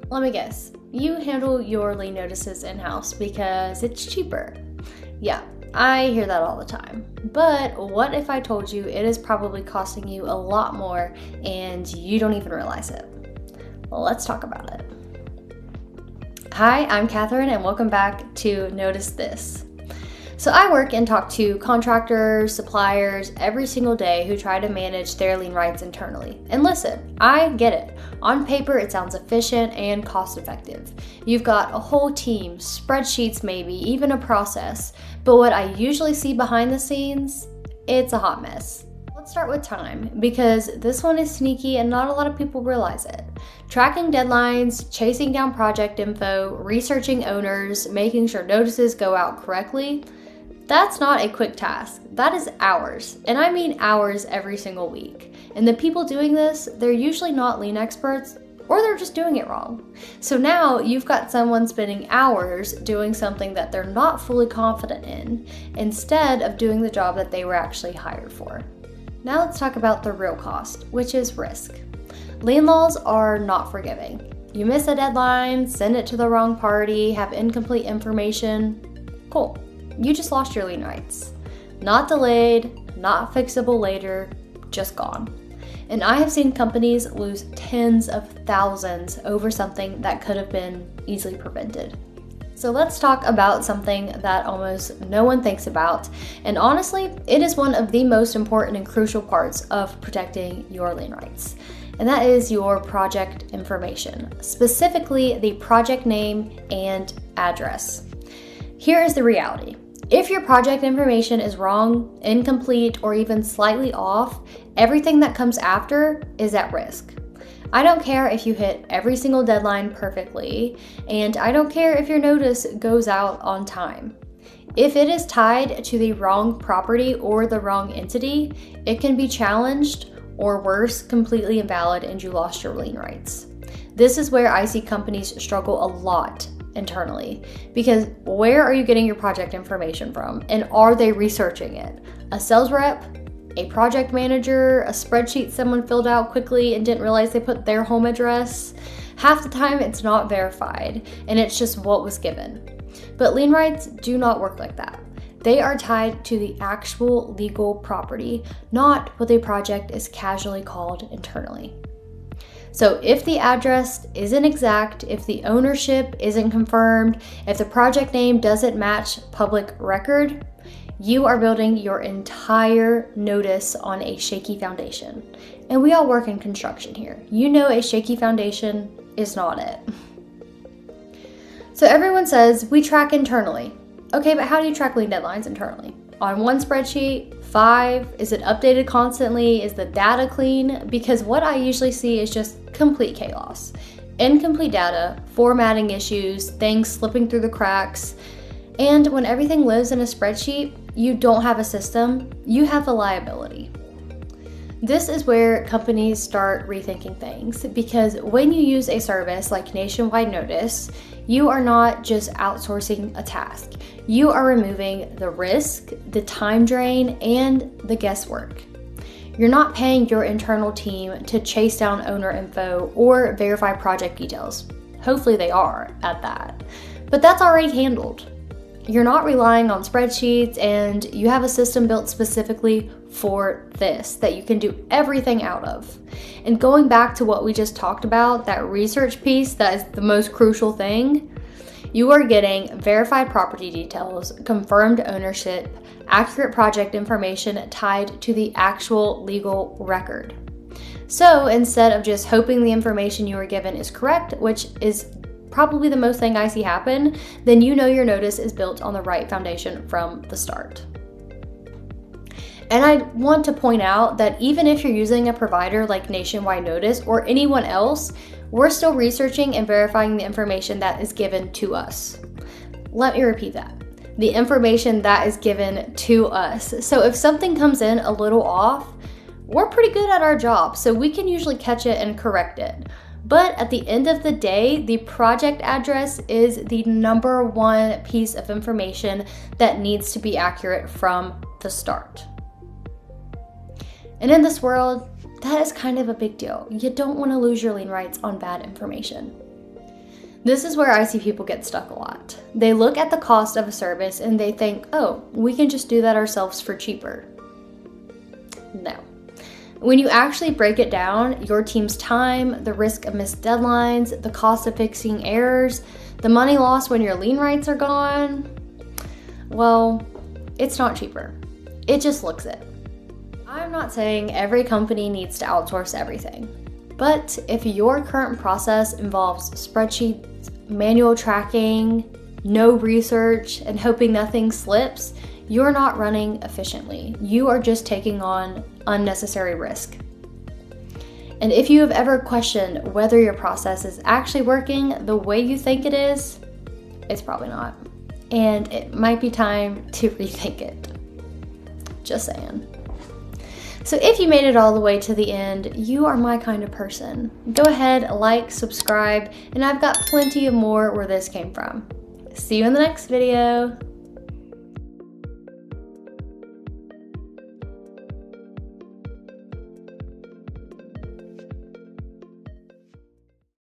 Let me guess, you handle your lien notices in-house because it's cheaper. Yeah, I hear that all the time. But what if I told you it is probably costing you a lot more and you don't even realize it? Well, let's talk about it. Hi, I'm Catherine and welcome back to Notice This. So I work and talk to contractors, suppliers every single day who try to manage their lien rights internally. And listen, I get it. On paper, it sounds efficient and cost effective. You've got a whole team, spreadsheets maybe, even a process. But what I usually see behind the scenes, it's a hot mess. Let's start with time, because this one is sneaky and not a lot of people realize it. Tracking deadlines, chasing down project info, researching owners, making sure notices go out correctly, that's not a quick task. That is hours, and I mean hours every single week. And the people doing this, they're usually not lien experts, or they're just doing it wrong. So now you've got someone spending hours doing something that they're not fully confident in, instead of doing the job that they were actually hired for. Now let's talk about the real cost, which is risk. Lien laws are not forgiving. You miss a deadline, send it to the wrong party, have incomplete information, cool. You just lost your lien rights. Not delayed, not fixable later, just gone. And I have seen companies lose tens of thousands over something that could have been easily prevented. So let's talk about something that almost no one thinks about, and honestly, it is one of the most important and crucial parts of protecting your lien rights. And that is your project information, specifically the project name and address. Here is the reality. If your project information is wrong, incomplete, or even slightly off, everything that comes after is at risk. I don't care if you hit every single deadline perfectly, and I don't care if your notice goes out on time. If it is tied to the wrong property or the wrong entity, it can be challenged, or worse, completely invalid, and you lost your lien rights. This is where I see companies struggle a lot internally, because where are you getting your project information from, and are they researching it? A sales rep, a project manager, a spreadsheet someone filled out quickly and didn't realize they put their home address? Half the time it's not verified and it's just what was given. But lien rights do not work like that. They are tied to the actual legal property, not what the project is casually called internally. So if the address isn't exact, if the ownership isn't confirmed, if the project name doesn't match public record, you are building your entire notice on a shaky foundation. And we all work in construction here. You know a shaky foundation is not it. So everyone says we track internally. Okay, but how do you track lien deadlines internally? On one spreadsheet, 5? Is it updated constantly? Is the data clean? Because what I usually see is just complete chaos. Incomplete data, formatting issues, things slipping through the cracks. And when everything lives in a spreadsheet, you don't have a system, you have a liability. This is where companies start rethinking things, because when you use a service like Nationwide Notice, you are not just outsourcing a task. You are removing the risk, the time drain, and the guesswork. You're not paying your internal team to chase down owner info or verify project details. Hopefully they are at that. But that's already handled. You're not relying on spreadsheets, and you have a system built specifically for this that you can do everything out of. And going back to what we just talked about, that research piece that is the most crucial thing, you are getting verified property details, confirmed ownership, accurate project information tied to the actual legal record. So instead of just hoping the information you were given is correct, which is probably the most thing I see happen, then you know your notice is built on the right foundation from the start. And I want to point out that even if you're using a provider like Nationwide Notice or anyone else, we're still researching and verifying the information that is given to us. Let me repeat that. The information that is given to us. So if something comes in a little off, we're pretty good at our job, so we can usually catch it and correct it. But at the end of the day, the project address is the number one piece of information that needs to be accurate from the start. And in this world, that is kind of a big deal. You don't want to lose your lien rights on bad information. This is where I see people get stuck a lot. They look at the cost of a service and they think, oh, we can just do that ourselves for cheaper. No. When you actually break it down, your team's time, the risk of missed deadlines, the cost of fixing errors, the money lost when your lien rights are gone, well, it's not cheaper. It just looks it. I'm not saying every company needs to outsource everything, but if your current process involves spreadsheets, manual tracking, no research, and hoping nothing slips, you're not running efficiently. You are just taking on unnecessary risk. And if you have ever questioned whether your process is actually working the way you think it is, it's probably not. And it might be time to rethink it. Just saying. So if you made it all the way to the end, you are my kind of person. Go ahead, like, subscribe, and I've got plenty of more where this came from. See you in the next video.